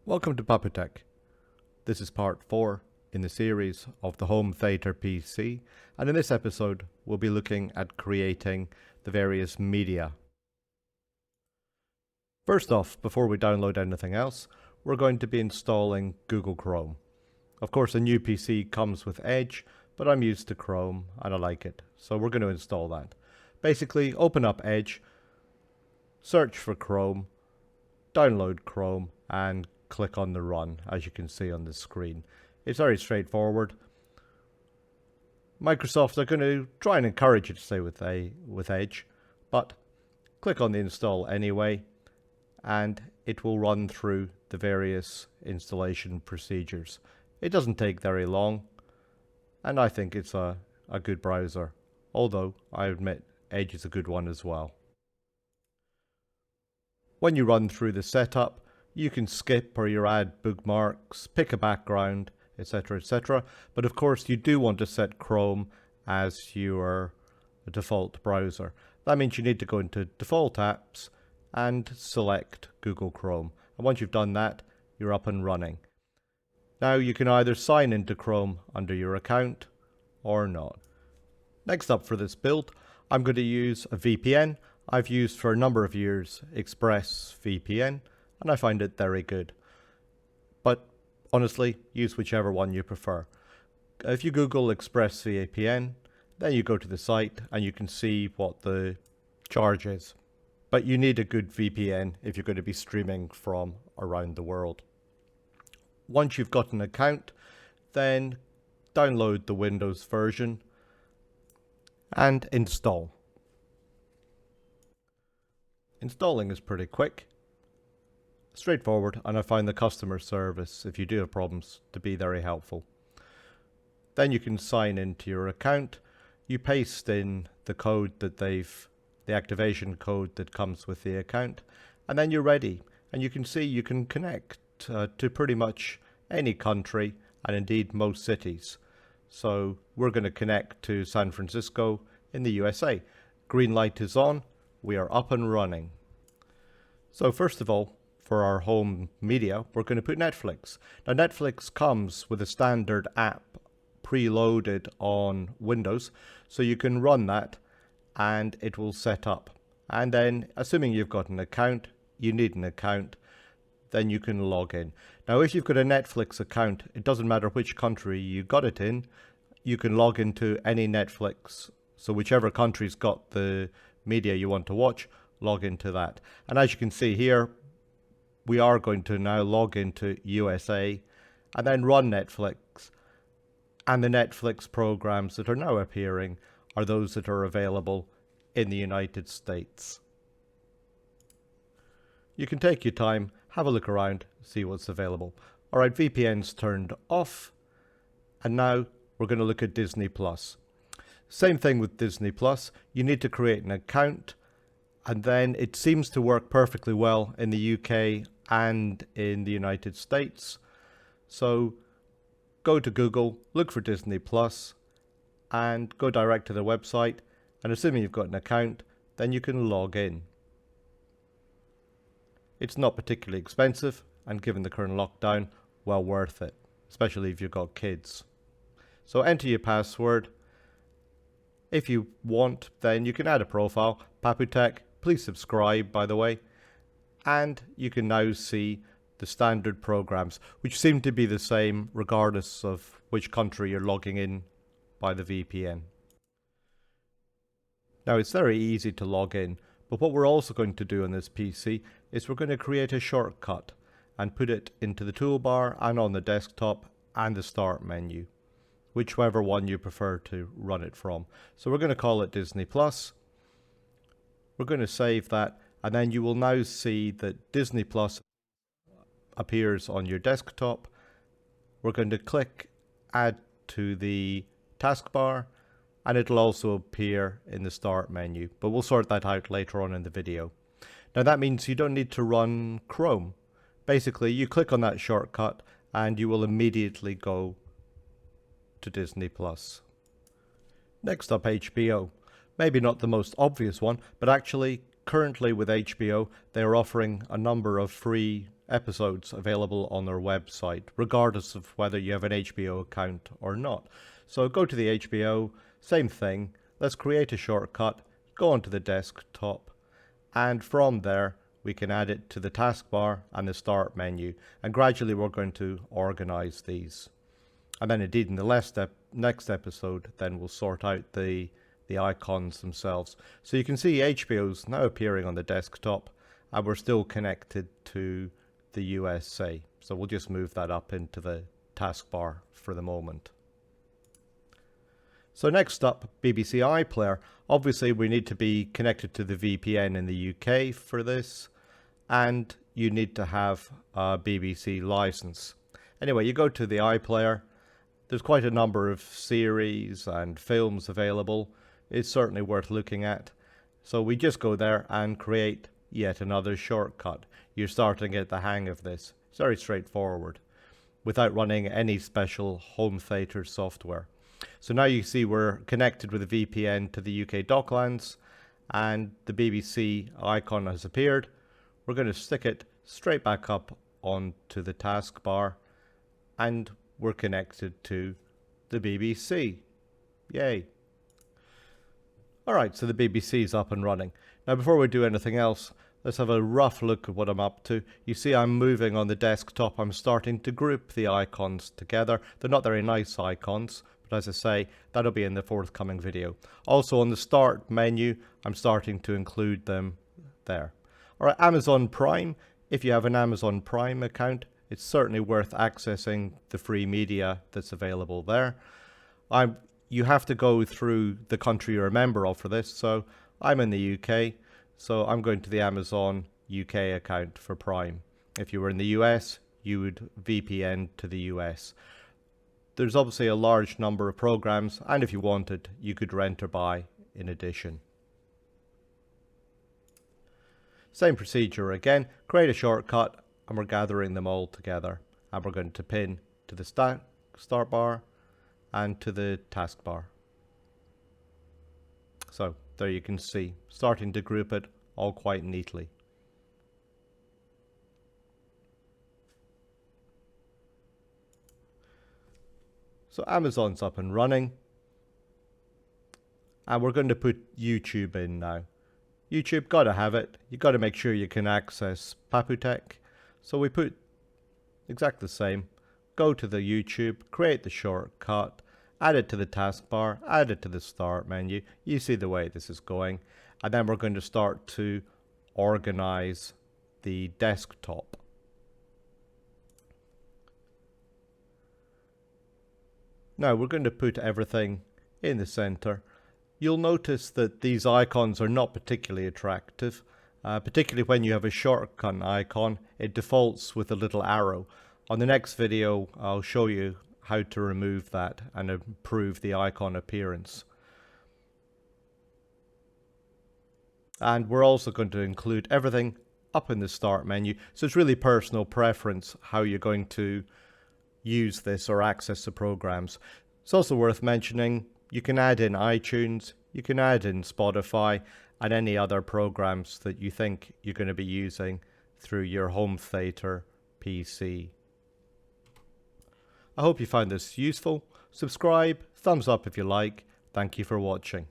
Welcome to Paputech. This is part 4 in the series of the Home Theater PC, and in this episode we'll be looking at creating the various media. First off, before we download anything else, we're going to be installing Google Chrome. Of course, a new PC comes with Edge, but I'm used to Chrome and I like it, so we're going to install that. Basically, open up Edge, search for Chrome, download Chrome, and click on the run, as you can see on the screen. It's very straightforward. Microsoft are going to try and encourage you to stay with Edge, but click on the install anyway, and it will run through the various installation procedures. It doesn't take very long, and I think it's a good browser, although I admit Edge is a good one as well. When you run through the setup, you can skip or you add bookmarks, pick a background, etc, etc. But of course you do want to set Chrome as your default browser. That means you need to go into Default Apps and select Google Chrome. And once you've done that, you're up and running. Now you can either sign into Chrome under your account or not. Next up for this build, I'm going to use a VPN. I've used for a number of years ExpressVPN, and I find it very good. But honestly, use whichever one you prefer. If you Google ExpressVPN, then you go to the site and you can see what the charge is. But you need a good VPN if you're going to be streaming from around the world. Once you've got an account, then download the Windows version and install. Installing is pretty quick, straightforward, and I find the customer service, if you do have problems, to be very helpful. Then you can sign into your account. You paste in the code that the activation code that comes with the account, and then you're ready. And you can see you can connect to pretty much any country and indeed most cities. So we're going to connect to San Francisco in the USA. Green light is on. We are up and running. So first of all, for our home media, we're going to put Netflix. Now Netflix comes with a standard app preloaded on Windows, so you can run that and it will set up. And then, assuming you've got an account, you need an account, then you can log in. Now if you've got a Netflix account, it doesn't matter which country you got it in, you can log into any Netflix. So whichever country's got the media you want to watch, log into that. And as you can see here, we are going to now log into USA and then run Netflix. And the Netflix programs that are now appearing are those that are available in the United States. You can take your time, have a look around, see what's available. Alright, VPN's turned off. And now we're going to look at Disney Plus. Same thing with Disney Plus. You need to create an account, and then it seems to work perfectly well in the UK and in the United States. So go to Google, look for Disney Plus, and go direct to the website. And assuming you've got an account, then you can log in. It's not particularly expensive, and given the current lockdown, well worth it, especially if you've got kids. So enter your password. If you want, then you can add a profile, Paputech. Please subscribe, by the way. And you can now see the standard programs, which seem to be the same regardless of which country you're logging in by the VPN. Now it's very easy to log in, but what we're also going to do on this PC is we're going to create a shortcut and put it into the toolbar and on the desktop and the start menu, whichever one you prefer to run it from. So we're going to call it Disney Plus. We're going to save that, and then you will now see that Disney Plus appears on your desktop. We're going to click Add to the taskbar, and it'll also appear in the start menu, but we'll sort that out later on in the video. Now that means you don't need to run Chrome. Basically, you click on that shortcut and you will immediately go to Disney Plus. Next up, HBO. Maybe not the most obvious one, but actually currently with HBO, they're offering a number of free episodes available on their website, regardless of whether you have an HBO account or not. So go to the HBO, same thing, let's create a shortcut, go onto the desktop, and from there we can add it to the taskbar and the start menu, and gradually we're going to organize these. And then indeed in the next episode, then we'll sort out the icons themselves. So you can see HBO's now appearing on the desktop, and we're still connected to the USA. So we'll just move that up into the taskbar for the moment. So next up, BBC iPlayer. Obviously we need to be connected to the VPN in the UK for this, and you need to have a BBC license. Anyway, you go to the iPlayer. There's quite a number of series and films available. It's certainly worth looking at. So we just go there and create yet another shortcut. You're starting to get the hang of this. It's very straightforward, without running any special home theatre software. So now you see we're connected with a VPN to the UK Docklands, and the BBC icon has appeared. We're going to stick it straight back up onto the taskbar, and we're connected to the BBC. Yay. Alright, so the BBC is up and running. Now before we do anything else, let's have a rough look at what I'm up to. You see I'm moving on the desktop. I'm starting to group the icons together. They're not very nice icons, but as I say, that'll be in the forthcoming video. Also on the start menu, I'm starting to include them there. Alright, Amazon Prime. If you have an Amazon Prime account, it's certainly worth accessing the free media that's available there. You have to go through the country you're a member of for this, so I'm in the UK, so I'm going to the Amazon UK account for Prime. If you were in the US, you would VPN to the US. There's obviously a large number of programs, and if you wanted, you could rent or buy in addition. Same procedure again, create a shortcut, and we're gathering them all together, and we're going to pin to the start bar and to the taskbar. So there you can see, starting to group it all quite neatly. So Amazon's up and running, and we're going to put YouTube in now. YouTube, gotta have it. You gotta make sure you can access Paputech. So we put exactly the same. Go to the YouTube, create the shortcut, add it to the taskbar, add it to the start menu. You see the way this is going. And then we're going to start to organize the desktop. Now we're going to put everything in the center. You'll notice that these icons are not particularly attractive, particularly when you have a shortcut icon. It defaults with a little arrow. On the next video, I'll show you how to remove that and improve the icon appearance. And we're also going to include everything up in the start menu. So it's really personal preference how you're going to use this or access the programs. It's also worth mentioning you can add in iTunes, you can add in Spotify and any other programs that you think you're going to be using through your home theatre PC. I hope you found this useful. Subscribe, thumbs up if you like. Thank you for watching.